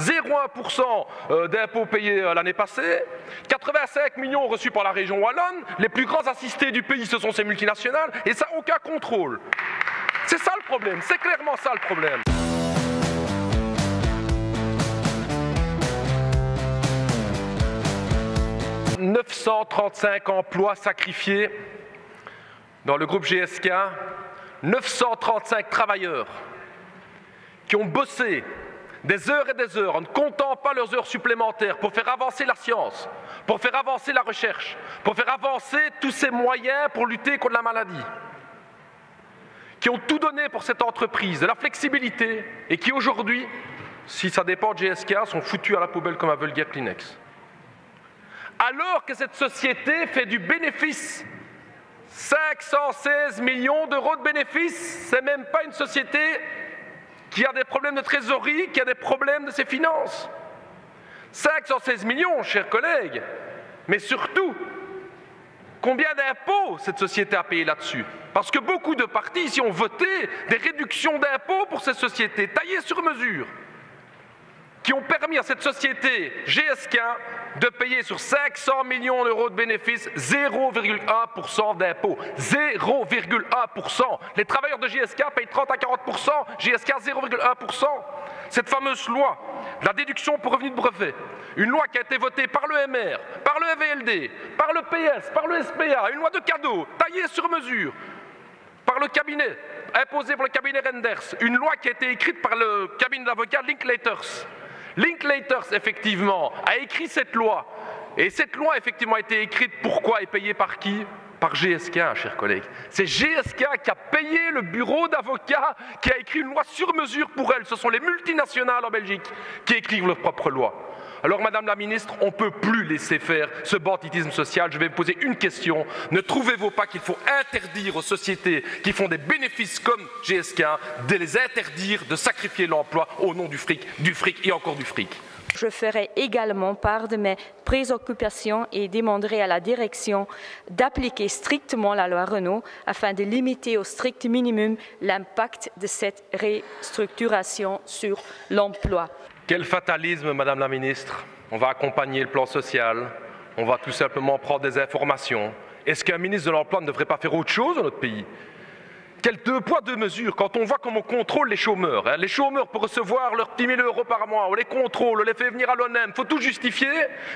0,1% d'impôts payés l'année passée, 85 millions reçus par la région wallonne, les plus grands assistés du pays, ce sont ces multinationales, et ça, aucun contrôle. C'est ça le problème, c'est clairement ça le problème. « 935 emplois sacrifiés dans le groupe GSK, 935 travailleurs qui ont bossé des heures et des heures en ne comptant pas leurs heures supplémentaires pour faire avancer la science, pour faire avancer la recherche, pour faire avancer tous ces moyens pour lutter contre la maladie, qui ont tout donné pour cette entreprise, de la flexibilité, et qui aujourd'hui, si ça dépend de GSK, sont foutus à la poubelle comme un vulgaire Kleenex. Alors que cette société fait du bénéfice, 516 millions d'euros de bénéfices, c'est même pas une société qui a des problèmes de trésorerie, qui a des problèmes de ses finances. 516 millions, chers collègues, mais surtout, combien d'impôts cette société a payé là-dessus? Parce que beaucoup de partis ici ont voté des réductions d'impôts pour ces sociétés, taillées sur mesure, qui ont permis à cette société GSK de payer sur 500 millions d'euros de bénéfices 0,1% d'impôts. 0,1%. Les travailleurs de GSK payent 30 à 40%, GSK 0,1%. Cette fameuse loi, la déduction pour revenu de brevet, une loi qui a été votée par le MR, par le VLD, par le PS, par le SPA, une loi de cadeau, taillée sur mesure, par le cabinet, imposée pour le cabinet Renders, une loi qui a été écrite par le cabinet d'avocats Linklaters. Linklaters, effectivement, a écrit cette loi. Et cette loi, effectivement, a été écrite pourquoi et payée par qui? Par GSK, chers collègues. C'est GSK qui a payé le bureau d'avocats qui a écrit une loi sur mesure pour elle. Ce sont les multinationales en Belgique qui écrivent leur propre loi. Alors, Madame la Ministre, on ne peut plus laisser faire ce banditisme social. Je vais vous poser une question. Ne trouvez-vous pas qu'il faut interdire aux sociétés qui font des bénéfices comme GSK de les interdire de sacrifier l'emploi au nom du fric et encore du fric? Je ferai également part de mes préoccupations et demanderai à la direction d'appliquer strictement la loi Renault afin de limiter au strict minimum l'impact de cette restructuration sur l'emploi. Quel fatalisme, Madame la Ministre. On va accompagner le plan social, on va tout simplement prendre des informations. Est-ce qu'un ministre de l'Emploi ne devrait pas faire autre chose dans notre pays? Quel deux poids, deux mesures, quand on voit comment on contrôle les chômeurs. Les chômeurs, pour recevoir leurs petits 1 000 € par mois, on les contrôle, on les fait venir à l'ONEM, il faut tout justifier,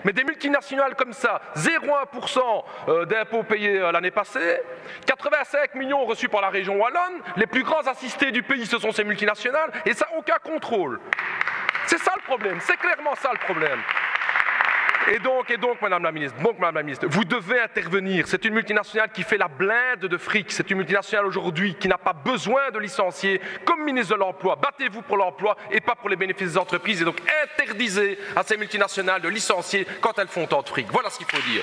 mais des multinationales comme ça, 0,1% d'impôts payés l'année passée, 85 millions reçus par la région wallonne, les plus grands assistés du pays, ce sont ces multinationales, et ça, aucun contrôle. C'est ça le problème, c'est clairement ça le problème. Et donc, Madame la Ministre, vous devez intervenir. C'est une multinationale qui fait la blinde de fric. C'est une multinationale aujourd'hui qui n'a pas besoin de licencier. Comme ministre de l'Emploi, battez-vous pour l'emploi et pas pour les bénéfices des entreprises. Et donc, interdisez à ces multinationales de licencier quand elles font tant de fric. Voilà ce qu'il faut dire.